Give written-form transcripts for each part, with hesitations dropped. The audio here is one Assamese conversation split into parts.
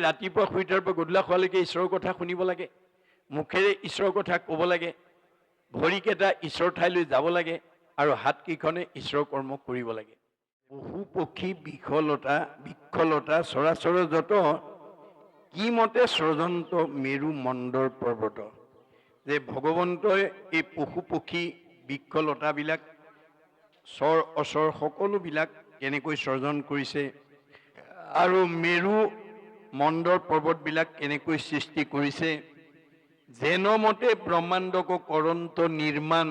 ৰাতিপুৱা শুই উঠাৰ পৰা গধূলা খোৱালৈকে ঈশ্বৰৰ কথা শুনিব লাগে, মুখেৰে ঈশ্বৰৰ কথা ক'ব লাগে, ভৰিকেইটা ঈশ্বৰৰ ঠাইলৈ যাব লাগে আৰু হাতকেইখনে ঈশ্বৰৰ কৰ্ম কৰিব লাগে। পশু পক্ষী বৃক্ষলতা চৰাচৰ যত কি মতে স্ৰজন্ত মেৰু মণ্ডৰ পৰ্বত। যে ভগৱন্তই এই পশু পক্ষী বৃক্ষলতাবিলাক স্বৰ অস্বৰ সকলোবিলাক কেনেকৈ স্ৰজন কৰিছে আৰু মেৰু মণ্ডৰ পৰ্বতবিলাক কেনেকৈ সৃষ্টি কৰিছে, যেন মতে ব্ৰহ্মাণ্ডক কৰন্ত নিৰ্মাণ,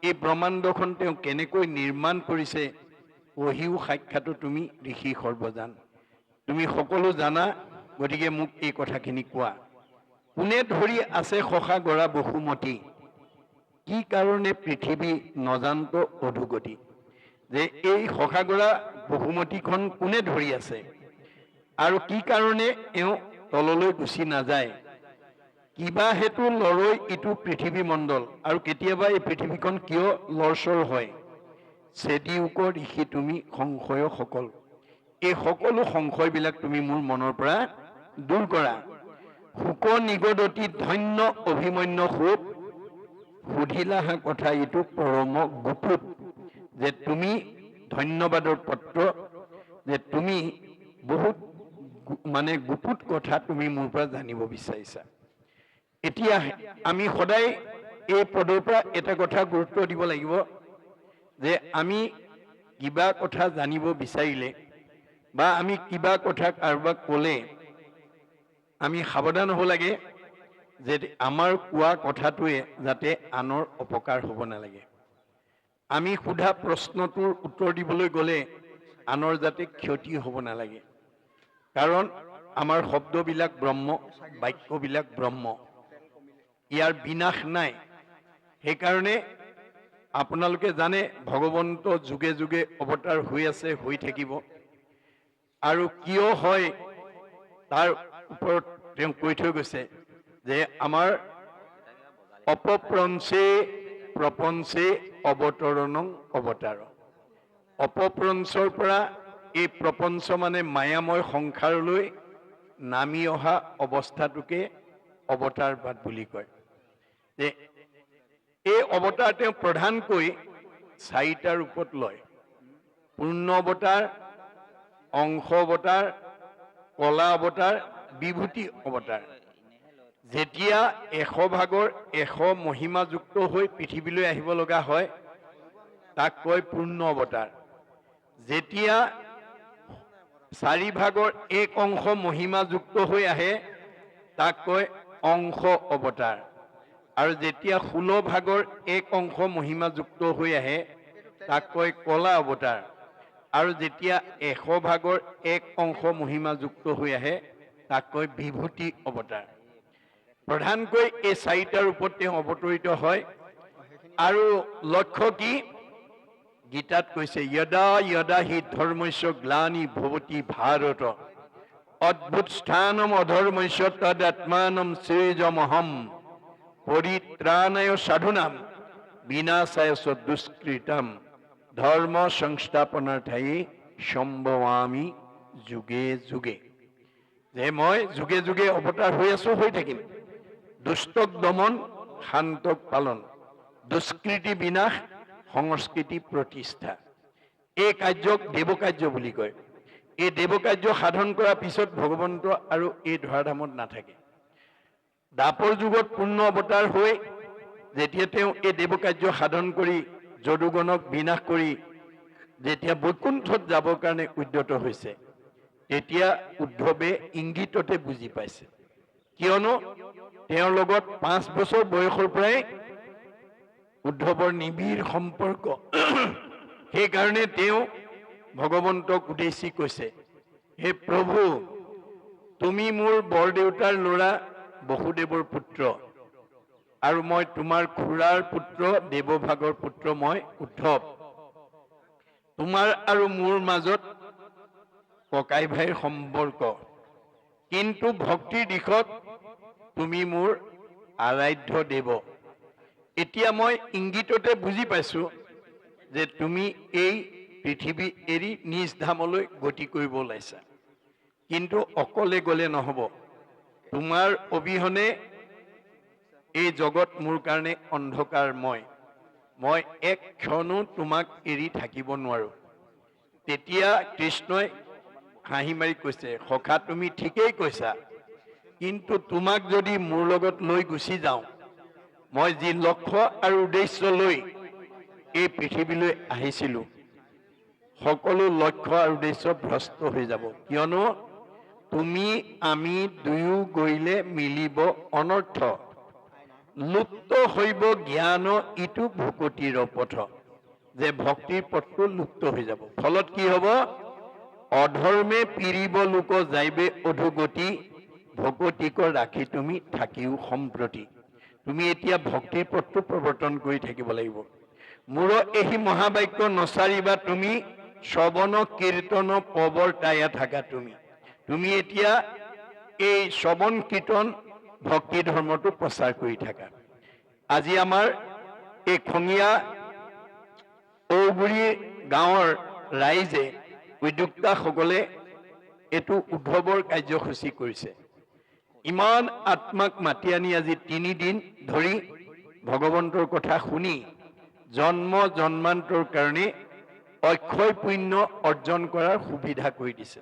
এই ব্ৰহ্মাণ্ডখন তেওঁ কেনেকৈ নিৰ্মাণ কৰিছে, অহিও সাক্ষাতো তুমি ঋষি সৰ্বজান। তুমি সকলো জানা, গতিকে মোক এই কথাখিনি কোৱা। কোনে ধৰি আছে শশা গৰা বসুমতী, কি কাৰণে পৃথিৱী নজান্ত অধোগতি। যে এই শশাগৰা বসুমতীখন কোনে ধৰি আছে আৰু কি কাৰণে এওঁ তললৈ গুচি নাযায়, কিবা হেতু লৰৈ ইটো পৃথিৱী মণ্ডল, আৰু কেতিয়াবা এই পৃথিৱীখন কিয় লৰচৰ হয়। চেদিউক ঋষি তুমি সংশয় সকল, এই সকলো সংশয়বিলাক তুমি মোৰ মনৰ পৰা দূৰ কৰা। শোক নিগদতি ধন্য অভিমন্য সুত, সুধিলাহা কথা এইটো পৰম গুপুত। যে তুমি ধন্যবাদৰ পত্ৰ, যে তুমি বহুত মানে গুপুত কথা তুমি মোৰ পৰা জানিব বিচাৰিছা। এতিয়া আমি সদায় এই পদৰ পৰা এটা কথা গুৰুত্ব দিব লাগিব, যে আমি কিবা কথা জানিব বিচাৰিলে বা আমি কিবা কথা কাৰোবাক ক'লে আমি সাৱধান হ'ব লাগে, যে আমাৰ কোৱা কথাটোৱে যাতে আনৰ অপকাৰ হ'ব নালাগে। আমি সোধা প্ৰশ্নটোৰ উত্তৰ দিবলৈ গ'লে আনৰ যাতে ক্ষতি হ'ব নালাগে, কাৰণ আমাৰ শব্দবিলাক ব্ৰহ্ম, বাক্যবিলাক ব্ৰহ্ম, ইয়াৰ বিনাশ নাই। সেইকাৰণে আপোনালোকে জানে ভগৱন্ত যুগে যুগে অৱতাৰ হৈ আছে, হৈ থাকিব, আৰু কিয় হয় তাৰ ওপৰত তেওঁ কৈ থৈ গৈছে যে আমাৰ অপপ্ৰঞ্চে প্ৰপঞ্চে অৱতৰণং অৱতাৰ। অপপ্ৰঞ্চৰ পৰা এই প্ৰপঞ্চ মানে মায়াময় সংসাৰলৈ নামি অহা অৱস্থাটোকে অৱতাৰবাদ বুলি কয়। যে এই অৱতাৰ তেওঁ প্ৰধানকৈ চাৰিটা ৰূপত লয়। পূৰ্ণ অৱতাৰ, অংশ অৱতাৰ, কলা অৱতাৰ, বিভূতি অৱতাৰ। যেতিয়া 100 ভাগৰ 100 মহিমাযুক্ত হৈ পৃথিৱীলৈ আহিব লগা হয় তাক কয় পূৰ্ণ অৱতাৰ। যেতিয়া 4 ভাগৰ 1 অংশ মহিমাযুক্ত হৈ আহে তাক কয় অংশ অৱতাৰ, আৰু যেতিয়া 16 ভাগৰ 1 অংশ মহিমাযুক্ত হৈ আহে তাক কয় কলা অৱতাৰ, আৰু যেতিয়া 100 ভাগৰ 1 অংশ মহিমাযুক্ত হৈ আহে তাক কয় বিভূতি অৱতাৰ। প্ৰধানকৈ এই চাৰিটা ৰূপত তেওঁ অৱতৰিত হয়। আৰু লক্ষ্য কি, গীতাত কৈছে যদা যদা হি ধৰ্মস্য গ্লানি ভৱতি ভাৰত, অদ্ভুত স্থানম অধৰ্মস্য তদাত্মানম সৃজমহম, পৰিত্ৰাণায় সাধুনাম বিনাশায় চ দুষ্কৃতম, ধৰ্ম সংস্থাপনাৰ্থয়ে সম্ভৱামি যুগে যুগে। যে মই যুগে যুগে অৱতাৰ হৈ আছো, হৈ থাকিম। দুষ্টক দমন, শান্তক পালন, দুষ্কৃতি বিনাশ, সংস্কৃতি প্ৰতিষ্ঠা, এই কাৰ্যক দেৱকাৰ্য বুলি কয়। এই দেৱকাৰ্য সাধন কৰাৰ পিছত ভগৱন্ত আৰু এই ধৰাধামত নাথাকে। দ্বাপৰ যুগত পূৰ্ণ অৱতাৰ হৈ যেতিয়া তেওঁ এই দেৱকাৰ্য সাধন কৰি যদুগণক বিনাশ কৰি যেতিয়া বৈকুণ্ঠত যাবৰ কাৰণে উদ্যত হৈছে, তেতিয়া উদ্ধৱে ইংগিততে বুজি পাইছে। কিয়নো তেওঁৰ লগত 5 বছৰ বয়সৰ পৰাই উদ্ধৱৰ নিবিড় সম্পৰ্ক। সেইকাৰণে তেওঁ ভগৱন্তক উদ্দেশ্যি কৈছে, হে প্ৰভু, তুমি মোৰ বৰদেউতাৰ ল'ৰা বসুদেৱৰ পুত্ৰ, আৰু মই তোমাৰ খুৰাৰ পুত্ৰ দেৱভাগৰ পুত্ৰ মই উদ্ধৱ। তোমাৰ আৰু মোৰ মাজত ককাই ভাইৰ সম্পৰ্ক, কিন্তু ভক্তিৰ দিশত তুমি মোৰ আৰাধ্য দেৱ। এতিয়া মই ইংগিততে বুজি পাইছো যে তুমি এই পৃথিৱী এৰি নিজ ধামলৈ গতি কৰিব ওলাইছা। কিন্তু অকলে গ'লে নহ'ব। তোমাৰ অবিহনে এই জগত মোৰ কাৰণে অন্ধকাৰময়। মই এক ক্ষণো তোমাক এৰি থাকিব নোৱাৰো। তেতিয়া কৃষ্ণই হাঁহি মাৰি কৈছে, সখা তুমি ঠিকেই কৈছা, কিন্তু তোমাক যদি মোৰ লগত লৈ গুচি যাওঁ, মই যি লক্ষ্য আৰু উদ্দেশ্য লৈ এই পৃথিৱীলৈ আহিছিলোঁ, সকলো লক্ষ্য আৰু উদ্দেশ্য ভ্ৰষ্ট হৈ যাব। কিয়নো তুমি আমি দুয়ো গ'লে মিলিব অনৰ্থ। লুপ্ত হৈব জ্ঞান ইটো ভকতিৰ পথ। যে ভক্তিৰ পথটো লুপ্ত হৈ যাব। ফলত কি হ'ব? অধৰ্মে পিৰিব লোক যাইবে অধোগতি, ভকতিক ৰাখি তুমি থাকিও সম্প্ৰতি। তুমি এতিয়া ভক্তিৰ পথটো প্ৰৱৰ্তন কৰি থাকিব লাগিব। মোৰ এই মহাবাক্য নচাৰিবা তুমি, শ্ৰৱণ কীৰ্তন প্ৰৱৰ্তায়া থাকা তুমি। তুমি এতিয়া এই শ্ৰৱণ কীৰ্তন ভক্তি ধৰ্মটো প্ৰচাৰ কৰি থাকা। আজি আমাৰ এই খঙীয়া ঔগুৰি গাঁৱৰ ৰাইজে, উদ্যোক্তাসকলে এইটো উদ্ভৱৰ কাৰ্যসূচী কৰিছে। ইমান আত্মাক মাতি আনি আজি 3 দিন ধৰি ভগৱন্তৰ কথা শুনি জন্ম জন্মান্তৰ কাৰণে অক্ষয় পুণ্য অৰ্জন কৰাৰ সুবিধা কৰি দিছে।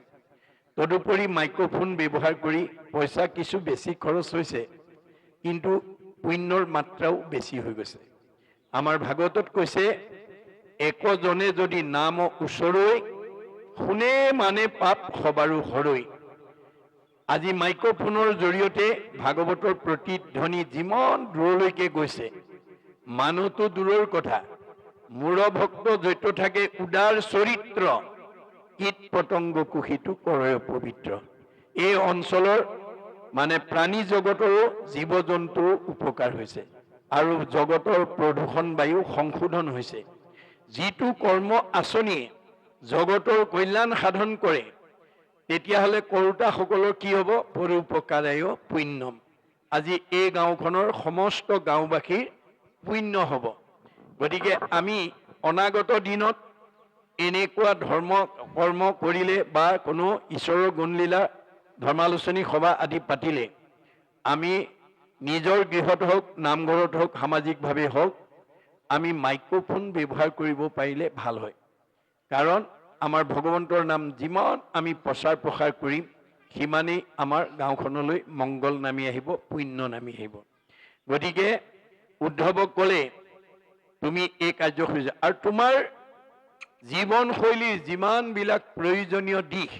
তদুপৰি মাইক্ৰফোন ব্যৱহাৰ কৰি পইচা কিছু বেছি খৰচ হৈছে, কিন্তু পুণ্যৰ মাত্ৰাও বেছি হৈ গৈছে। আমাৰ ভাগৱতত কৈছে, একজনে যদি নাম ওচৰৈ, শুনে মানে পাপ সবাৰো হৰৈ। আজি মাইক্ৰফোনৰ জৰিয়তে ভাগৱতৰ প্ৰতিধ্বনি যিমান দূৰলৈকে গৈছে, মানুহটো দূৰৰ কথা, মূৰ ভক্ত য'ত থাকে উদাৰ চৰিত্ৰ, কীট পতংগ কুশিতো কৰে পবিত্ৰ। এই অঞ্চলৰ মানে প্ৰাণী জগতৰো জীৱ জন্তুৰো উপকাৰ হৈছে আৰু জগতৰ প্ৰদূষণ বায়ু সংশোধন হৈছে। যিটো কৰ্ম আঁচনিয়ে জগতৰ কল্যাণ সাধন কৰে, তেতিয়াহ'লে কৰোতাসকলৰ কি হ'ব? পৰোপকাৰায় পুণ্যম। আজি এই গাঁওখনৰ সমস্ত গাঁওবাসীৰ পুণ্য হ'ব। গতিকে আমি অনাগত দিনত এনেকুৱা ধৰ্ম কৰ্ম কৰিলে বা কোনো ঈশ্বৰৰ গুণলীলা ধৰ্মালোচনী সভা আদি পাতিলে, আমি নিজৰ গৃহত হওক, নামঘৰত হওক, সামাজিকভাৱে হওক, আমি মাইক্ৰফোন ব্যৱহাৰ কৰিব পাৰিলে ভাল হয়। কাৰণ আমাৰ ভগৱন্তৰ নাম যিমান আমি প্ৰচাৰ প্ৰসাৰ কৰিম, সিমানেই আমাৰ গাঁওখনলৈ মংগল নামি আহিব, পুণ্য নামি আহিব। গতিকে উদ্ধৱক ক'লে, তুমি এই কাৰ্যসূচী আৰু তোমাৰ জীৱনশৈলীৰ যিমানবিলাক প্ৰয়োজনীয় দিশ,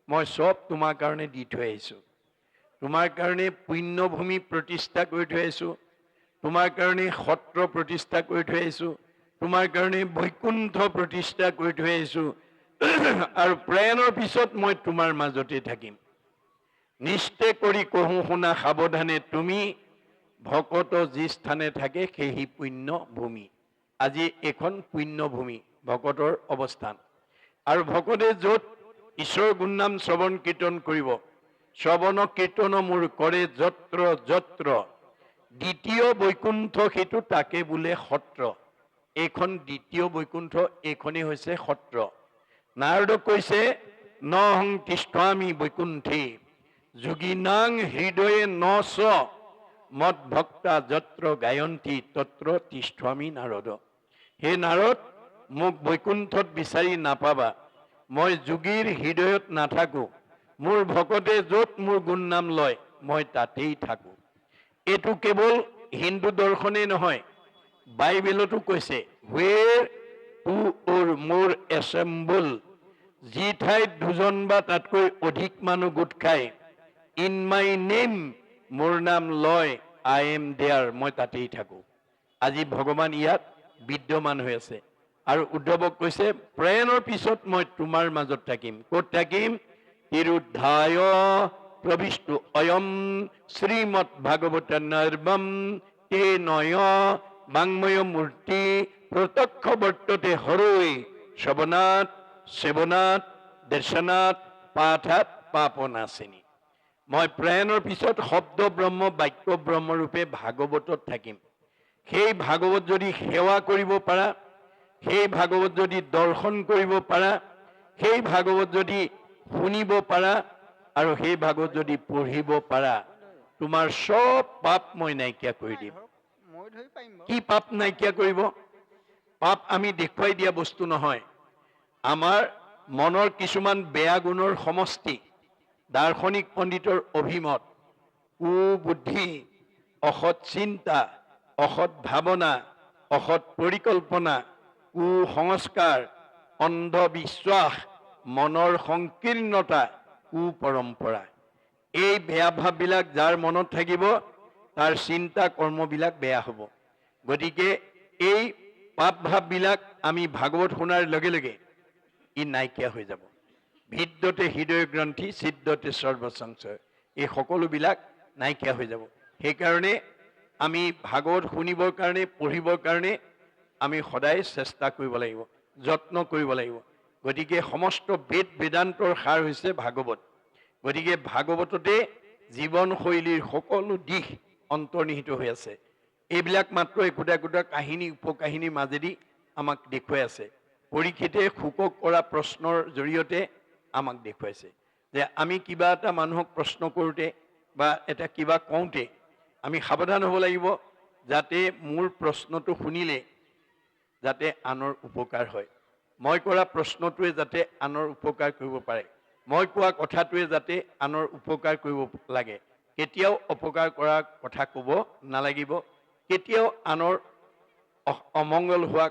মই চব তোমাৰ কাৰণে দি থৈ আহিছোঁ। তোমাৰ কাৰণে পুণ্যভূমি প্ৰতিষ্ঠা কৰি থৈ আহিছোঁ, তোমাৰ কাৰণে সত্ৰ প্ৰতিষ্ঠা কৰি থৈ আহিছোঁ, তোমাৰ কাৰণে বৈকুণ্ঠ প্ৰতিষ্ঠা কৰি থৈ আহিছোঁ, আৰু প্ৰয়াণৰ পিছত মই তোমাৰ মাজতে থাকিম। নিশ্চয় কৰি কহোঁ শুনা সাৱধানে, তুমি ভকত যি স্থানে থাকে সেই পুণ্য ভূমি। আজি এখন পুণ্য ভূমি, ভকতৰ অৱস্থান। আৰু ভকতে য'ত ঈশ্বৰৰ গুণনাম শ্ৰৱণ কীৰ্তন কৰিব, শ্ৰৱণ কীৰ্তন মোৰ কৰে যত্ৰ যত্ৰ, দ্বিতীয় বৈকুণ্ঠ সেইটো তাকে বোলে সত্ৰ। এইখন দ্বিতীয় বৈকুণ্ঠ, এইখনেই হৈছে সত্ৰ। নাৰদক কৈছে, নহং তিষ্ঠামি বৈকুণ্ঠে, যোগীনাং হৃদয়ে ন চ, মদ ভক্তা যত্ৰ গায়ন্তী তত্ৰ তিষ্ঠামি নাৰদ। হে নাৰদ, মোক বৈকুণ্ঠত বিচাৰি নাপাবা, মই যোগীৰ হৃদয়ত নাথাকো। মোৰ ভকতে য'ত মোৰ গুণ নাম লয়, মই তাতেই থাকো। এইটো কেৱল হিন্দু দৰ্শনেই নহয়, বাইবেলতো কৈছে, হুৱেৰ টু অৰ মোৰ এছেম্বল, যি ঠাইত 2জন বা তাতকৈ অধিক মানুহ গোট খায়, ইন মাই নেম, মোৰ নাম লয়, আই এম দেয়াৰ, মই তাতেই থাকো। আজি ভগৱান ইয়াত বিদ্যমান হৈ আছে। আৰু উদ্ধৱক কৈছে, প্ৰয়াণৰ পিছত মই তোমাৰ মাজত থাকিম। ক'ত থাকিম? তিৰুদ্ধায় প্ৰবিষ্টু অয়ম শ্ৰীমৎ ভাগৱত নৰ্বম তে নয় বাংময় মূৰ্তি প্ৰত্যক্ষ বৰ্ততে হৰৈ, শ্ৰৱণাত সেৱনাত দৰ্শনাত পাঠাত পাপনাশিনী। মই প্ৰয়াণৰ পিছত শব্দ ব্ৰহ্ম, বাক্য ব্ৰহ্মৰূপে ভাগৱতত থাকিম। সেই ভাগৱত যদি সেৱা কৰিব পাৰা, সেই ভাগৱত যদি দৰ্শন কৰিব পাৰা, সেই ভাগৱত যদি শুনিব পাৰা, আৰু সেই ভাগত যদি পঢ়িব পাৰা তোমাৰ সব পাপ মই নাইকিয়া কৰি দিম। মই ধৰি পাৰিম বাৰু। কি পাপ নাইকিয়া কৰিব? পাপ আমি দেখুৱাই দিয়া বস্তু নহয়, আমাৰ মনৰ কিছুমান বেয়া গুণৰ সমষ্টি। দাৰ্শনিক পণ্ডিতৰ অভিমত, কুবুদ্ধি, অসৎ চিন্তা, অসৎ ভাৱনা, অসৎ পৰিকল্পনা, কুসংস্কাৰ, অন্ধবিশ্বাস, মনৰ সংকীৰ্ণতা, কুপৰম্পৰা, এই বেয়া ভাৱবিলাক যাৰ মনত থাকিব তাৰ চিন্তা কৰ্মবিলাক বেয়া হ'ব। গতিকে এই পাপ ভাৱবিলাক আমি ভাগৱত শুনাৰ লগে লগে ই নাইকিয়া হৈ যাব। ভিদ্যতে হৃদয় গ্ৰন্থি ছিদ্যতে সৰ্বসংশয়, এই সকলোবিলাক নাইকিয়া হৈ যাব। সেইকাৰণে আমি ভাগৱত শুনিবৰ কাৰণে, পঢ়িবৰ কাৰণে আমি সদায় চেষ্টা কৰিব লাগিব, যত্ন কৰিব লাগিব। গতিকে সমস্ত বেদ বেদান্তৰ সাৰ হৈছে ভাগৱত। গতিকে ভাগৱততে জীৱনশৈলীৰ সকলো দিশ অন্তৰ্নিহিত হৈ আছে। এইবিলাক মাত্ৰ একোটা একোটা কাহিনী, উপকাহিনীৰ মাজেদি আমাক দেখুৱাই আছে। পৰীক্ষিতে শুকক কৰা প্ৰশ্নৰ জৰিয়তে আমাক দেখুৱাইছে যে আমি কিবা এটা মানুহক প্ৰশ্ন কৰোঁতে বা এটা কিবা কওঁতে আমি সাৱধান হ'ব লাগিব, যাতে মোৰ প্ৰশ্নটো শুনিলে যাতে আনৰ উপকাৰ হয়। মই কৰা প্ৰশ্নটোৱে যাতে আনৰ উপকাৰ কৰিব পাৰে, মই কোৱা কথাটোৱে যাতে আনৰ উপকাৰ কৰিব লাগে। কেতিয়াও অপকাৰ কৰা কথা ক'ব নালাগিব, কেতিয়াও আনৰ অমংগল হোৱা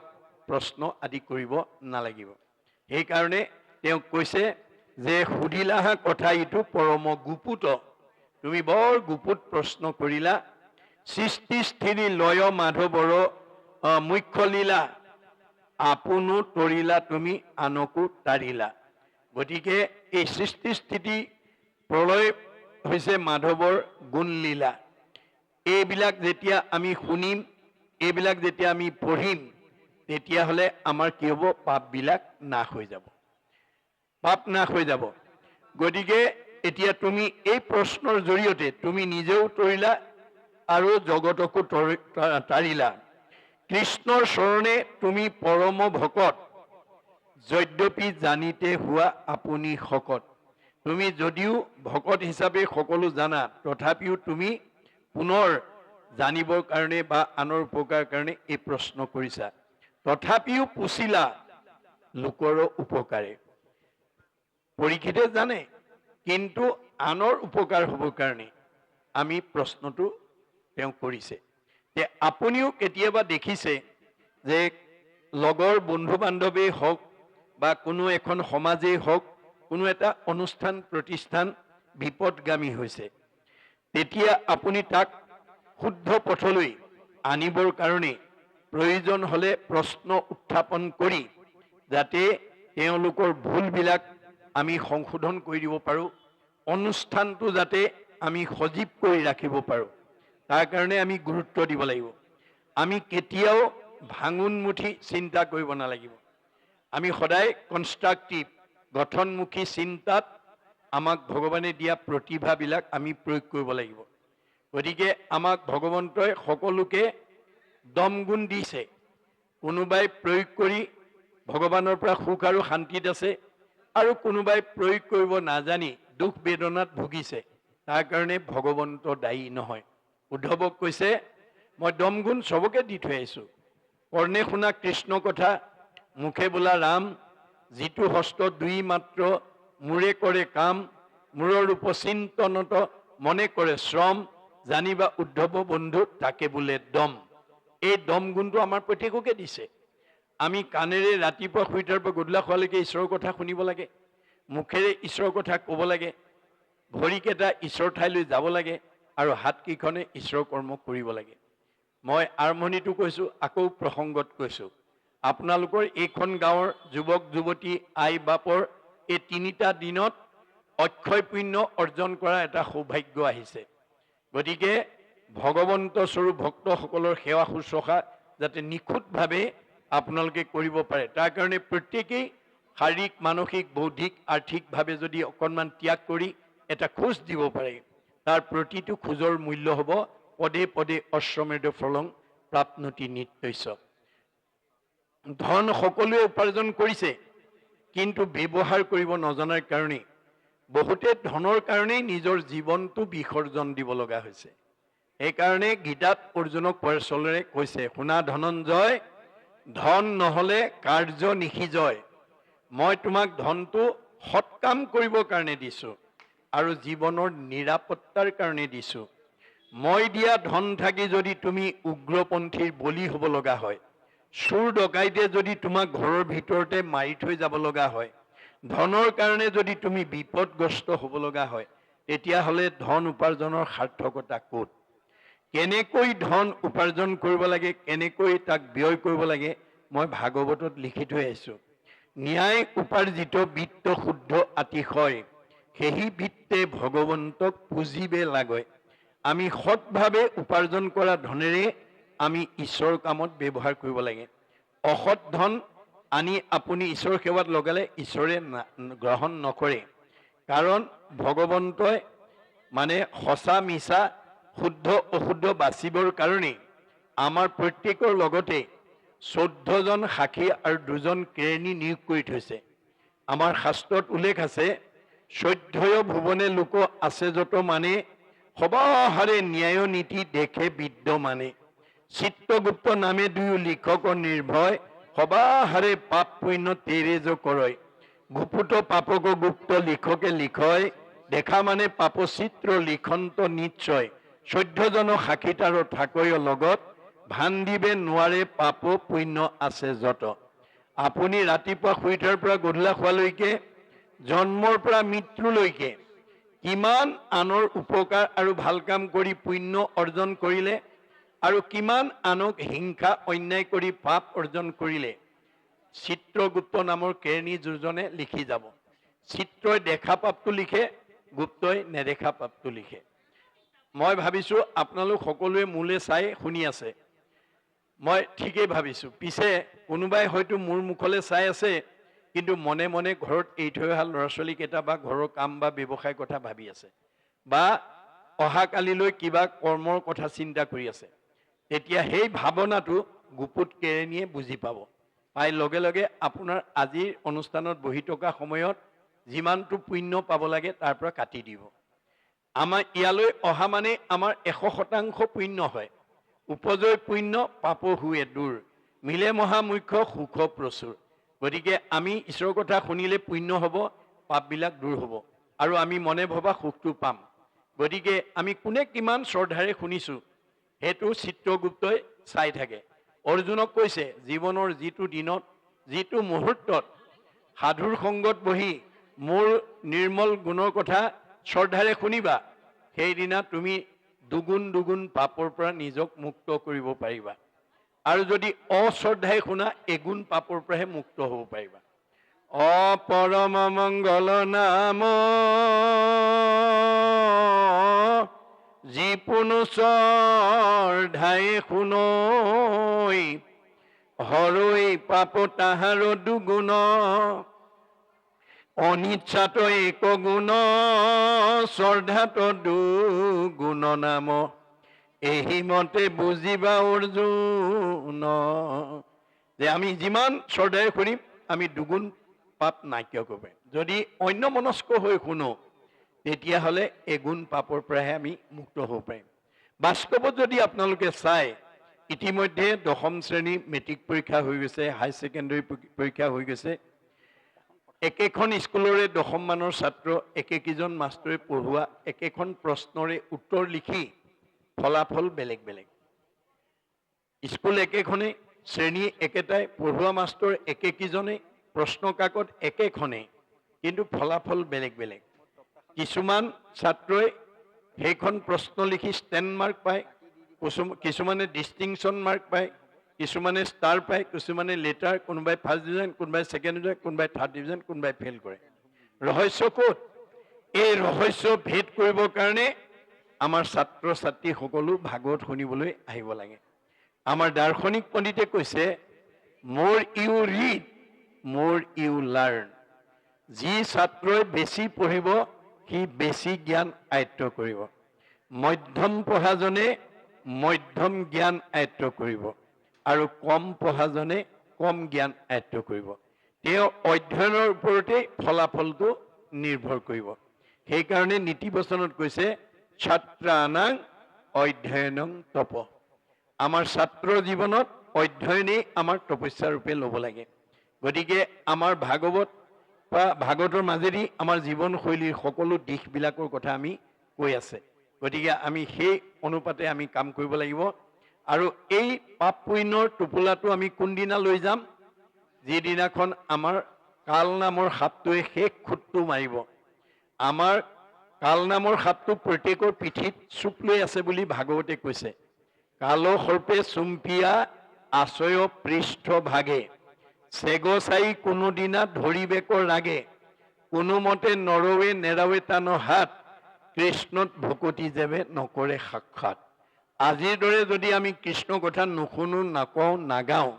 প্ৰশ্ন আদি কৰিব নালাগিব। সেইকাৰণে তেওঁ কৈছে যে সুধিলাহা কথা ইটো পৰম গুপুত, তুমি বৰ গুপুত প্ৰশ্ন কৰিলা। সৃষ্টি স্থিতি লয় মাধৱৰ মুখ্য লীলা, আপোনো তৰিলা তুমি আনকো তাৰিলা। গতিকে এই সৃষ্টি স্থিতি প্ৰলয় হৈছে মাধৱৰ গুণলীলা। এইবিলাক যেতিয়া আমি শুনিম, এইবিলাক যেতিয়া আমি পঢ়িম, তেতিয়াহ'লে আমাৰ কি হ'ব? পাপবিলাক নাশ হৈ যাব, পাপ নাশ হৈ যাব। গতিকে এতিয়া তুমি এই প্ৰশ্নৰ জৰিয়তে তুমি নিজেও তৰিলা আৰু জগতকো তাৰিলা। কৃষ্ণৰ চৰণে তুমি পৰম ভকত, যদ্যপি জানিতে হোৱা আপুনি শকত। তুমি যদিও ভকত হিচাপে সকলো জানা, তথাপিও তুমি পুনৰ জানিবৰ কাৰণে বা আনৰ উপকাৰ কাৰণে এই প্ৰশ্ন কৰিছা। তথাপিও পুছিলা লোকৰ উপকাৰে। পৰীক্ষিতে জানে, কিন্তু আনৰ উপকাৰ হ'বৰ কাৰণে আমি প্ৰশ্নটো তেওঁ কৰিছে। যে আপুনিও কেতিয়াবা দেখিছে যে লগৰ বন্ধু বান্ধৱেই হওক বা কোনো এখন সমাজেই হওক, কোনো এটা অনুষ্ঠান প্ৰতিষ্ঠান বিপদগামী হৈছে, তেতিয়া আপুনি তাক শুদ্ধ পথলৈ আনিবৰ কাৰণে প্ৰয়োজন হ'লে প্ৰশ্ন উত্থাপন কৰি যাতে তেওঁলোকৰ ভুলবিলাক আমি সংশোধন কৰি দিব পাৰোঁ, অনুষ্ঠানটো যাতে আমি সজীৱ কৰি ৰাখিব পাৰোঁ, তাৰ কাৰণে আমি গুৰুত্ব দিব লাগিব। আমি কেতিয়াও ভাঙোনমুখী চিন্তা কৰিব নালাগিব। আমি সদায় কনষ্ট্ৰাকটিভ, গঠনমুখী চিন্তাত আমাক ভগৱানে দিয়া প্ৰতিভাবিলাক আমি প্ৰয়োগ কৰিব লাগিব। গতিকে আমাক ভগৱন্তই সকলোকে দম গুণ দিছে। কোনোবাই প্ৰয়োগ কৰি ভগৱানৰ পৰা সুখ আৰু শান্তিত আছে, আৰু কোনোবাই প্ৰয়োগ কৰিব নাজানি দুখ বেদনাত ভুগিছে। তাৰ কাৰণে ভগৱন্ত দায়ী নহয়। উদ্ধৱক কৈছে, মই দমগুণ চবকে দি থৈ আহিছোঁ। কৰ্ণে শুনা কৃষ্ণ কথা, মুখে বোলা ৰাম, যিটো হস্ত দুই মাত্ৰ মূৰে কৰে কাম, মূৰৰ উপচিন্তনত মনে কৰে শ্ৰম, জানিবা উদ্ধৱ বন্ধু তাকে বোলে দম। এই দম গুণটো আমাৰ প্ৰত্যেককে দিছে। আমি কাণেৰে ৰাতিপুৱা শুই উঠাৰ পৰা গধূলা হোৱালৈকে ঈশ্বৰৰ কথা শুনিব লাগে, মুখেৰে ঈশ্বৰৰ কথা ক'ব লাগে, ভৰিকেইটা ঈশ্বৰ ঠাইলৈ যাব লাগে, আৰু হাতকেইখনে ঈশ্বৰ কৰ্ম কৰিব লাগে। মই আৰম্ভণিটো কৈছোঁ, আকৌ প্ৰসংগত কৈছোঁ, আপোনালোকৰ এইখন গাঁৱৰ যুৱক যুৱতী আই বাপৰ এই 3টা দিনত অক্ষয় পুণ্য অৰ্জন কৰা এটা সৌভাগ্য আহিছে। গতিকে ভগৱন্ত স্বৰূপ ভক্তসকলৰ সেৱা শুশ্ৰূষা যাতে নিখুঁতভাৱে আপোনালোকে কৰিব পাৰে, তাৰ কাৰণে প্ৰত্যেকেই শাৰীৰিক, মানসিক, বৌদ্ধিক, আৰ্থিকভাৱে যদি অকণমান ত্যাগ কৰি এটা খোজ দিব পাৰে, তাৰ প্ৰতিটো খোজৰ মূল্য হ'ব পদে পদে অশ্বমেধ ফলং প্ৰাপ্নতি নিত্যস্য। ধন সকলোৱে উপাৰ্জন কৰিছে, কিন্তু ব্যৱহাৰ কৰিব নজনাৰ কাৰণে বহুতে ধনৰ কাৰণেই নিজৰ জীৱনটো বিসৰ্জন দিব লগা হৈছে। সেইকাৰণে গীতাত অৰ্জুনক পৰশলেৰে কৈছে, শুনা ধনঞ্জয়, ধন নহ'লে কাৰ্য নিসিজয়। মই তোমাক ধনটো সৎকাম কৰিবৰ কাৰণে দিছোঁ আৰু জীৱনৰ নিৰাপত্তাৰ কাৰণে দিছোঁ। মই দিয়া ধন থাকি যদি তুমি উগ্ৰপন্থীৰ বলি হ'ব লগা হয়, চোৰ ডকাইতে যদি তোমাক ঘৰৰ ভিতৰতে মাৰি থৈ যাব লগা হয়, ধনৰ কাৰণে যদি তুমি বিপদগ্ৰস্ত হ'ব লগা হয়, তেতিয়াহ'লে ধন উপাৰ্জনৰ সাৰ্থকতা ক'ত? কেনেকৈ ধন উপাৰ্জন কৰিব লাগে, কেনেকৈ তাক ব্যয় কৰিব লাগে, মই ভাগৱতত লিখি থৈ আহিছোঁ। ন্যায় উপাৰ্জিত বিত্ত শুদ্ধ আতিশয়, সেই বিত্তে ভগৱন্তক পুজিবে লাগয়। আমি সৎভাৱে উপাৰ্জন কৰা ধনেৰে আমি ঈশ্বৰ কামত ব্যৱহাৰ কৰিব লাগে। অসৎ ধন আনি আপুনি ঈশ্বৰ সেৱাত লগালে ঈশ্বৰে গ্ৰহণ নকৰে। কাৰণ ভগৱন্তই মানে সঁচা মিছা শুদ্ধ অশুদ্ধ বাচিবৰ কাৰণে আমাৰ প্ৰত্যেকৰ লগতে 14জন সাক্ষী আৰু 2জন কেৰণী নিয়োগ কৰি থৈছে। আমাৰ শাস্ত্ৰত উল্লেখ আছে, 14 ভুৱনে লোক আছে যত মানে, সবাহাৰে ন্যায় নীতি দেখে বিদ্যমানে। চিত্ৰগুপ্ত নামে দুয়ো লিখকৰ নিৰ্ভয়, সবাহাৰে পাপ পুণ্য তেৰেজ কৰয়। গুপুত পাপক গুপ্ত লিখকে লিখয়, দেখা মানে পাপচিত্ৰ লিখন্ত নিশ্চয়। 14জন সাক্ষীতাৰ থাকয় লগত, ভান দিবে নোৱাৰে পাপ পুণ্য আছে যত। আপুনি ৰাতিপুৱা শুই উঠাৰ পৰা গধূলা হোৱালৈকে, জন্মৰ পৰা মৃত্যুলৈকে কিমান আনৰ উপকাৰ আৰু ভাল কাম কৰি পুণ্য অৰ্জন কৰিলে আৰু কিমান আনক হিংসা অন্যায় কৰি পাপ অৰ্জন কৰিলে, চিত্ৰগুপ্ত নামৰ কেৰণী দুজনে লিখি যাব। চিত্ৰই দেখা পাপটো লিখে, গুপ্তই নেদেখা পাপটো লিখে। মই ভাবিছোঁ আপোনালোক সকলোৱে মোলৈ চাই শুনি আছে। মই ঠিকেই ভাবিছোঁ। পিছে কোনোবাই হয়তো মোৰ মুখলৈ চাই আছে, কিন্তু মনে মনে ঘৰত এৰি থৈ অহা ল'ৰা ছোৱালীকেইটা বা ঘৰৰ কাম বা ব্যৱসায়ৰ কথা ভাবি আছে, বা অহাকালিলৈ কিবা কৰ্মৰ কথা চিন্তা কৰি আছে। তেতিয়া সেই ভাৱনাটো গুপুত কেৰেণীয়ে বুজি পাব। পাই লগে লগে আপোনাৰ আজিৰ অনুষ্ঠানত বহি থকা সময়ত যিমানটো পুণ্য পাব লাগে তাৰ পৰা কাটি দিব। আমাৰ ইয়ালৈ অহা মানে আমাৰ 100% পুণ্য হয়। উপজয় পুণ্য পাপ হুৱে দূৰ, মিলে মহামুখ্য সুখ প্ৰচুৰ। গতিকে আমি ঈশ্বৰৰ কথা শুনিলে পুণ্য হ'ব, পাপবিলাক দূৰ হ'ব আৰু আমি মনে ভবা সুখটো পাম। গতিকে আমি কোনে কিমান শ্ৰদ্ধাৰে শুনিছোঁ সেইটো চিত্ৰগুপ্তই চাই থাকে। অৰ্জুনক কৈছে, জীৱনৰ যিটো দিনত যিটো মুহূৰ্তত সাধুৰ সংগত বহি মোৰ নিৰ্মল গুণৰ কথা শ্ৰদ্ধাৰে শুনিবা, সেইদিনা তুমি দুগুণ পাপৰ পৰা নিজক মুক্ত কৰিব পাৰিবা। আৰু যদি অশ্ৰদ্ধাই শুনা, এগুণ পাপৰ পৰাহে মুক্ত হ'ব পাৰিবা। অপৰম মংগল নাম যিপুন শ্ৰদ্ধাই শুনৈ, হৰৈ পাপ তাহাৰ দুগুণ, অনিচ্ছাত এক গুণ, শ্ৰদ্ধাত দুগুণ নাম। এই মতে বুজিবা অৰ্জুন, যে আমি যিমান শ্ৰদ্ধাৰে শুনিম আমি দুগুণ পাপ নাইকিয়া কৰিব পাৰিম। যদি অন্য মনস্ক হৈ শুনো, তেতিয়াহ'লে এগুণ পাপৰ পৰাহে আমি মুক্ত হ'ব পাৰিম। বাস্তৱত যদি আপোনালোকে চায়, ইতিমধ্যে 10ম শ্ৰেণী মেট্ৰিক পৰীক্ষা হৈ গৈছে, হাই ছেকেণ্ডেৰী পৰীক্ষা হৈ গৈছে। একেখন স্কুলৰে 10ম মানৰ ছাত্ৰ, একেকেইজন মাষ্টৰে পঢ়োৱা একেখন প্ৰশ্নৰে উত্তৰ লিখি ফলাফল বেলেগ বেলেগ। স্কুল একেখনেই, শ্ৰেণী একেটাই, পঢ়োৱা মাষ্টৰ একেকেইজনেই, প্ৰশ্ন কাকত একেখনেই, কিন্তু ফলাফল বেলেগ বেলেগ। কিছুমান ছাত্ৰই সেইখন প্ৰশ্ন লিখি ষ্টেণ্ড মাৰ্ক পায়, কিছুমানে ডিষ্টিংশ্যন মাৰ্ক পায়, কিছুমানে ষ্টাৰ পায়, কিছুমানে লেটাৰ, কোনোবাই ফাৰ্ষ্ট ডিভিজন, কোনোবাই ছেকেণ্ড ডিভিজন, কোনোবাই থাৰ্ড ডিভিজন, কোনোবাই ফেইল কৰে। ৰহস্য ক'ত? এই ৰহস্য ভেদ কৰিবৰ কাৰণে আমাৰ ছাত্ৰ ছাত্ৰী সকলো ভাগৱত শুনিবলৈ আহিব লাগে। আমাৰ দাৰ্শনিক পণ্ডিতে কৈছে, মোৰ ইউ ৰিড, মোৰ ইউ লাৰ্ণ। যি ছাত্ৰই বেছি পঢ়িব সি বেছি জ্ঞান আয়ত্ত কৰিব। মধ্যম পঢ়াজনে মধ্যম জ্ঞান আয়ত্ত কৰিব আৰু কম পঢ়াজনে কম জ্ঞান আয়ত্ত কৰিব। তেওঁ অধ্যয়নৰ ওপৰতেই ফলাফলটো নিৰ্ভৰ কৰিব। সেইকাৰণে নীতি বচনত কৈছে ছাত্ৰানাং অধ্যয়নং তপ। আমাৰ ছাত্ৰ জীৱনত অধ্যয়নেই আমাৰ তপস্যা ৰূপে ল'ব লাগে। গতিকে আমাৰ ভাগৱত বা ভাগৱতৰ মাজেদি আমাৰ জীৱনশৈলীৰ সকলো দিশবিলাকৰ কথা আমি কৈ আছে। গতিকে আমি সেই অনুপাতে আমি কাম কৰিব লাগিব। আৰু এই পাপ পুণ্যৰ টোপোলাটো আমি কোনদিনা লৈ যাম? যিদিনাখন আমাৰ কাল নামৰ সাপটোৱে শেষ খুঁটটো মাৰিব। আমাৰ কাল নামৰ সাপটো প্ৰত্যেকৰ পিঠিত চুপ লৈ আছে বুলি ভাগৱতে কৈছে। কাল সৰ্পে চুম্পিয়া আশ্ৰয় পৃষ্ঠ ভাগে, চেগচাই কোনোদিনা ধৰিবেকৰ ৰাগে, কোনোমতে নৰৱে নেৰাৱে টানৰ হাত, কৃষ্ণত ভকতি যেবে নকৰে সাক্ষাৎ। আজিৰ দৰে যদি আমি কৃষ্ণ কথা নুশুনো, নকওঁ, নাগাওঁ,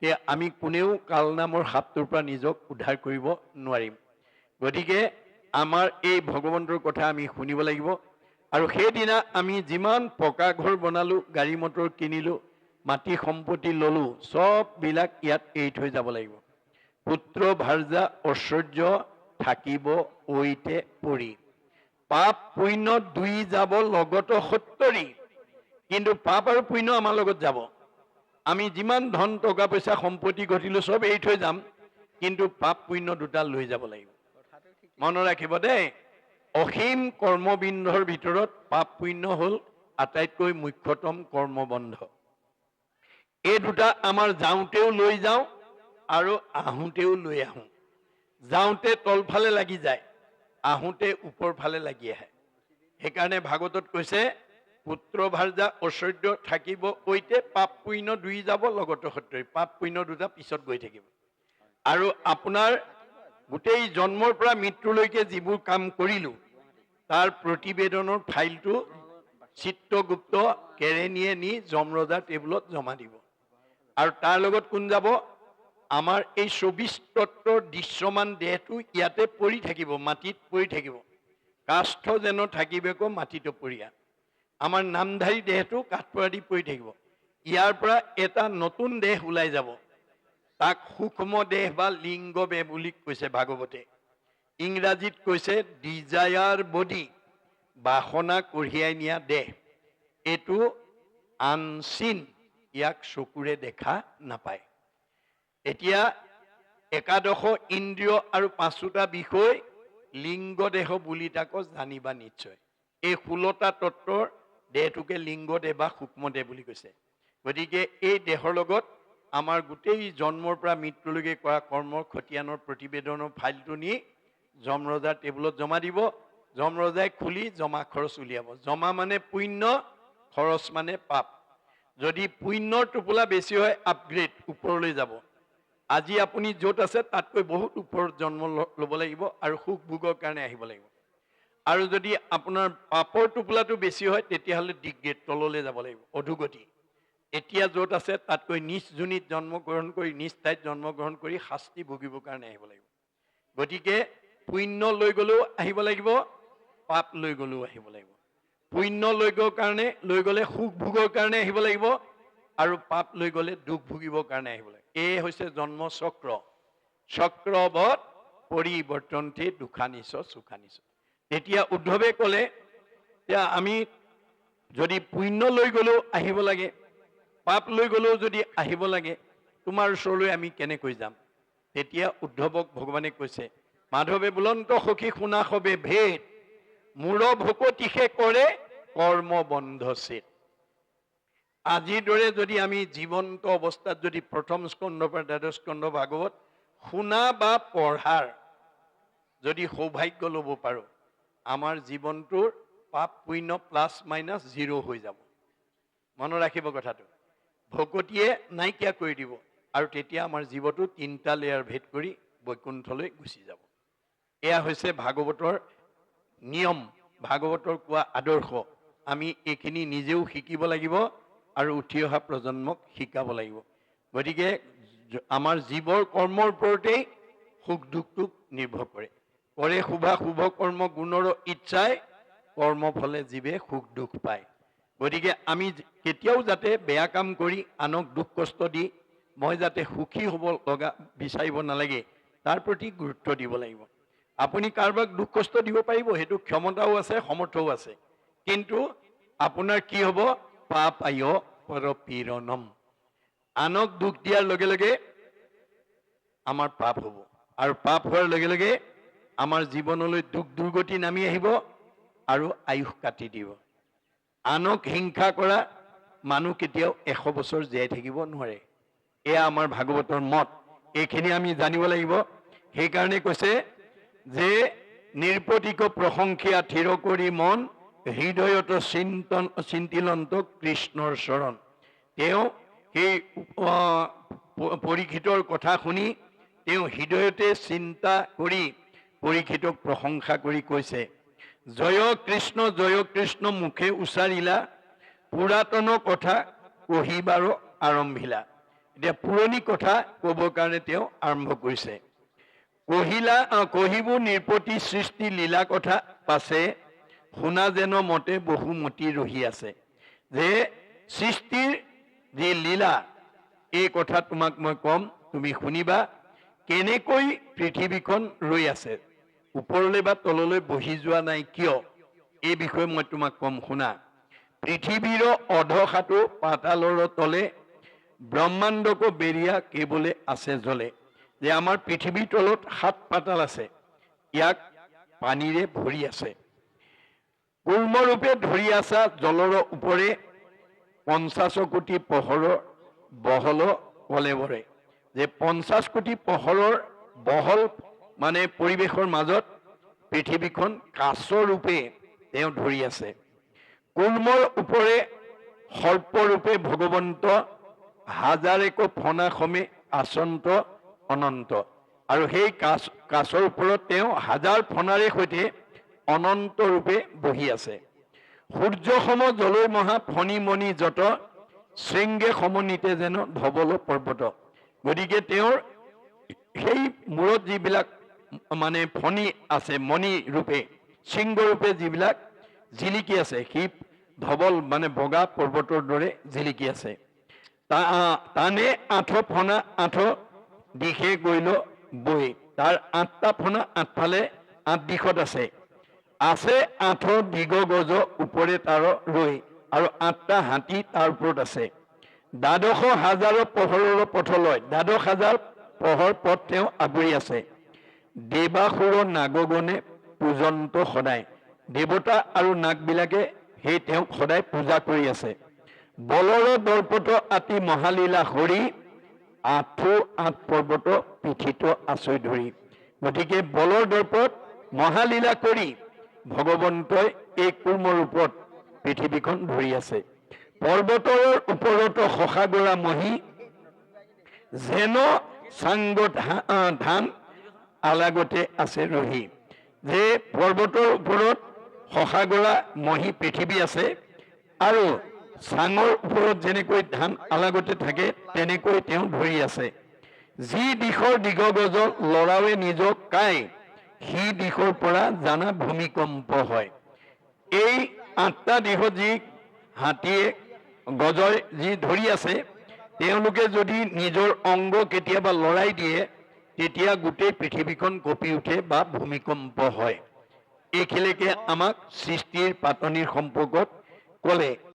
তে আমি কোনেও কাল নামৰ সাপটোৰ পৰা নিজক উদ্ধাৰ কৰিব নোৱাৰিম। গতিকে আমাৰ এই ভগৱন্তৰ কথা আমি শুনিব লাগিব। আৰু সেইদিনা আমি যিমান পকা ঘৰ বনালোঁ, গাড়ী মটৰ কিনিলোঁ, মাটি সম্পত্তি ল'লোঁ, চববিলাক ইয়াত এৰি থৈ যাব লাগিব। পুত্ৰ ভাৰ্যা ঐশ্বৰ্য থাকিব ঐতে পৰি, পাপ পুণ্য দুই যাব লগত সত্তৰি। কিন্তু পাপ আৰু পুণ্য আমাৰ লগত যাব। আমি যিমান ধন টকা পইচা সম্পত্তি ঘটিলোঁ চব এৰি থৈ যাম, কিন্তু পাপ পুণ্য দুটা লৈ যাব লাগিব। মনত ৰাখিব দেই, অসীম কৰ্মবিন্ধৰ ভিতৰত পাপ পুণ্য হ'ল আটাইতকৈ মুখ্যতম কৰ্মবন্ধ। এই দুটা আমাৰ যাওঁতেও লৈ যাওঁ আৰু আহোঁতেও লৈ আহোঁ। যাওঁতে তলফালে লাগি যায়, আহোঁতে ওপৰ ফালে লাগি আহে। সেইকাৰণে ভাগৱতত কৈছে পুত্ৰ ভাৰ্যা ঐশ্বৰ্য থাকিব ঐতে, পাপ পুণ্য দুই যাব লগত সত্তৰি। পাপ পুণ্য দুটা পিছত গৈ থাকিব। আৰু আপোনাৰ গোটেই জন্মৰ পৰা মৃত্যুলৈকে যিবোৰ কাম কৰিলোঁ, তাৰ প্ৰতিবেদনৰ ফাইলটো চিত্ৰগুপ্ত কেৰেণীয়ে নি যমৰজাৰ টেবুলত জমা দিব। আৰু তাৰ লগত কোন যাব? আমাৰ এই 24 তত্ত্বৰ দৃশ্যমান দেহটো ইয়াতে পৰি থাকিব, মাটিত পৰি থাকিব। কাষ্ঠ যেন থাকিবেকো মাটিতো পৰিয়া। আমাৰ নামধাৰী দেহটো কাঠপৰাদি পৰি থাকিব। ইয়াৰ পৰা এটা নতুন দেহ ওলাই যাব, তাক সূক্ষ্ম দেহ বা লিংগ দেহ বুলি কৈছে ভাগৱতে। ইংৰাজীত কৈছে ডিজায়াৰ বডি, বাসনা কঢ়িয়াই নিয়া দেহ। এইটো আনচিন, ইয়াক চকুৰে দেখা নাপায়। এতিয়া একাদশ ইন্দ্ৰিয় আৰু 5টা বিষয় লিংগ দেহ বুলি তাকো জানিবা নিশ্চয়। এই 16টা তত্ত্বৰ দেহটোকে লিংগ দেহ বা সূক্ষ্ম দেহ বুলি কৈছে। গতিকে এই দেহৰ লগত আমাৰ গোটেই জন্মৰ পৰা মৃত্যুলৈকে কৰা কৰ্মৰ খতিয়ানৰ প্ৰতিবেদনৰ ফাইলটো নি যমৰজাৰ টেবুলত জমা দিব। যমৰজাই খুলি জমা খৰচ উলিয়াব। জমা মানে পুণ্য, খৰচ মানে পাপ। যদি পুণ্যৰ টোপোলা বেছি হয়, আপগ্ৰেড, ওপৰলৈ যাব। আজি আপুনি য'ত আছে তাতকৈ বহুত ওপৰত জন্ম ল'ব লাগিব আৰু সুখ ভোগৰ কাৰণে আহিব লাগিব। আৰু যদি আপোনাৰ পাপৰ টোপোলাটো বেছি হয়, তেতিয়াহ'লে ডিগ্ৰেড, তললৈ যাব লাগিব, অধোগতি। এতিয়া য'ত আছে তাতকৈ নিজ যোনিত জন্মগ্ৰহণ কৰি, নিজ ঠাইত জন্মগ্ৰহণ কৰি শাস্তি ভুগিবৰ কাৰণে আহিব লাগিব। গতিকে পুণ্য লৈ গ'লেও আহিব লাগিব, পাপ লৈ গ'লেও আহিব লাগিব। পুণ্য লৈ গ'লে সুখ ভোগৰ কাৰণে আহিব লাগিব, আৰু পাপ লৈ গ'লে দুখ ভুগিবৰ কাৰণে আহিব লাগিব। এই হৈছে জন্ম চক্ৰ। চক্ৰবৎ পৰিৱৰ্তন্তে দুখানিচ সুখানিচ। তেতিয়া উদ্ধৱে ক'লে, এতিয়া আমি যদি পুণ্য লৈ গ'লেও আহিব লাগে, পাপ লৈ গ'লেও যদি আহিব লাগে, তোমাৰ ওচৰলৈ আমি কেনেকৈ যাম? তেতিয়া উদ্ধৱক ভগৱানে কৈছে, মাধৱে বুলন্ত সখী শুনা সবে ভেদ, মূৰ ভকতিষে কৰে কৰ্ম বন্ধ ছেদ। আজিৰ দৰে যদি আমি জীৱন্ত অৱস্থাত যদি প্ৰথম স্কন্ধৰ পৰা দ্বাদশ স্কন্ধ ভাগৱত শুনা বা পঢ়াৰ যদি সৌভাগ্য ল'ব পাৰোঁ, আমাৰ জীৱনটোৰ পাপ পুণ্য প্লাছ মাইনাছ 0 হৈ যাব। মনত ৰাখিব কথাটো। ভকতিয়ে নাইকিয়া কৰি দিব, আৰু তেতিয়া আমাৰ জীৱটো 3টা লেয়াৰ ভেদ কৰি বৈকুণ্ঠলৈ গুচি যাব। এয়া হৈছে ভাগৱতৰ নিয়ম, ভাগৱতৰ কোৱা আদৰ্শ। আমি এইখিনি নিজেও শিকিব লাগিব আৰু উঠি অহা প্ৰজন্মক শিকাব লাগিব। গতিকে আমাৰ জীৱৰ কৰ্মৰ ওপৰতেই সুখ দুখটো নিৰ্ভৰ কৰে। কৰে শুভা শুভ কৰ্ম গুণৰ ইচ্ছাই, কৰ্মফলে জীৱে সুখ দুখ পায়। গতিকে আমি কেতিয়াও যাতে বেয়া কাম কৰি আনক দুখ কষ্ট দি মই যাতে সুখী হ'ব লগা বিচাৰিব নালাগে, তাৰ প্ৰতি গুৰুত্ব দিব লাগিব। আপুনি কাৰোবাক দুখ কষ্ট দিব পাৰিব, সেইটো ক্ষমতাও আছে, সমৰ্থও আছে। কিন্তু আপোনাৰ কি হ'ব? পাপায় পৰপীড়নম। আনক দুখ দিয়াৰ লগে লগে আমাৰ পাপ হ'ব, আৰু পাপ হোৱাৰ লগে লগে আমাৰ জীৱনলৈ দুখ দুৰ্গতি নামি আহিব আৰু আয়ুস কাটি দিব। আনক হিংসা কৰা মানুহ কেতিয়াও 100 বছৰ জীয়াই থাকিব নোৱাৰে। এয়া আমাৰ ভাগৱতৰ মত। এইখিনি আমি জানিব লাগিব। সেইকাৰণে কৈছে যে নিৰ্পতিক প্ৰশংসিয়া থিৰ কৰি মন, হৃদয়ত চিন্তিলন্ত কৃষ্ণৰ চৰণ। তেওঁ সেই পৰীক্ষিতৰ কথা শুনি তেওঁ হৃদয়তে চিন্তা কৰি পৰীক্ষিতক প্ৰশংসা কৰি কৈছে, জয় কৃষ্ণ মুখে উচ্চাৰিলা, পুৰাতন কথা কহিবাৰ আৰম্ভিলা। এতিয়া পুৰণি কথা ক'বৰ কাৰণে তেওঁ আৰম্ভ কৰিছে। কহিবো নিৰ্পতি সৃষ্টি লীলা কথা পাছে, শুনা যেন মতে বহুমতি ৰহি আছে। যে সৃষ্টিৰ যি লীলা, এই কথা তোমাক মই কম, তুমি শুনিবা। কেনেকৈ পৃথিৱীখন ৰৈ আছে, ওপৰলৈ বা তললৈ বহি যোৱা নাই কিয়, এই বিষয়ে মই তোমাক কম, শুনা। পৃথিৱীৰ অধসাটো পাতালৰ তলে, ব্ৰহ্মাণ্ডকো বেৰিয়া কেৱলে আছে জলে। যে আমাৰ পৃথিৱীৰ তলত 7 পাতাল আছে, ইয়াক পানীৰে ভৰি আছে। কুৰ্মৰূপে ধৰি আছা জলৰ ওপৰে, 50 কোটি পোহৰৰ বহল কলেবৰে। যে 50 কোটি পোহৰৰ বহল মানে পৰিৱেশৰ মাজত পৃথিৱীখন কাছৰূপে তেওঁ ধৰি আছে। কুৰ্মৰ ওপৰে সৰ্পৰূপে ভগৱন্ত, হাজাৰেকো ফণা সমে আচন্ত অনন্ত। আৰু সেই কাছৰ ওপৰত তেওঁ 1000 ফণাৰে সৈতে অনন্ত ৰূপে বহি আছে। সূৰ্য সম জলৈ মহা ফণী মণি যত, শৃংগে সমনীতে যেন ধবল পৰ্বত। গতিকে তেওঁৰ সেই মূৰত যিবিলাক মানে ফণী আছে, মণি ৰূপে শৃংগ ৰূপে যিবিলাক জিলিকি আছে, সেই ধবল মানে বগা পৰ্বতৰ দৰে জিলিকি আছে। তানে 8 ফণা 8 দিশে গৈল বৈ। তাৰ 8টা ফণা 8 ফালে 8 দিশত আছে। 8 দিগগজ ওপৰে তাৰ ৰৈ, আৰু 8টা হাতী তাৰ ওপৰত আছে। 12,000 পোহৰৰ পথলৈ, 12,000 পোহৰ পথ তেওঁ আগুৰি আছে। দেৱাসুৰ নাগগণে পূজন্ত সদায়। দেৱতা আৰু নাগবিলাকে সেই তেওঁক সদায় পূজা কৰি আছে। বলৰ দৰ্পত আতি মহালীলা হৰি, 8 পৰ্বত পিঠিত আচৈ ধৰি। গতিকে বলৰ দৰ্পত মহালীলা কৰি ভগৱন্তই এই কুৰ্ম ৰূপত পৃথিৱীখন ধৰি আছে। পৰ্বতৰ ওপৰত শশাগৰা মহি, যেন চাংগ ধান আলাগতে আছে ৰহি। যে পৰ্বতৰ ওপৰত শশাগৰা মহি পৃথিৱী আছে, আৰু চাঙৰ ওপৰত যেনেকৈ ধান আলাগতে থাকে তেনেকৈ তেওঁ ধৰি আছে। যি দিশৰ দিগগজ লৰাৱে নিজক কাই, সি দিশৰ পৰা জানা ভূমিকম্প হয়। এই 8টা দিশত যি হাতীয়ে গজই যি ধৰি আছে, তেওঁলোকে যদি নিজৰ অংগ কেতিয়াবা লৰাই দিয়ে, তেতিয়া গোটেই পৃথিৱীখন কঁপি উঠে বা ভূমিকম্প হয়। এইখিনিকে আমাক সৃষ্টিৰ পাতনিৰ সম্পৰ্কত ক'লে।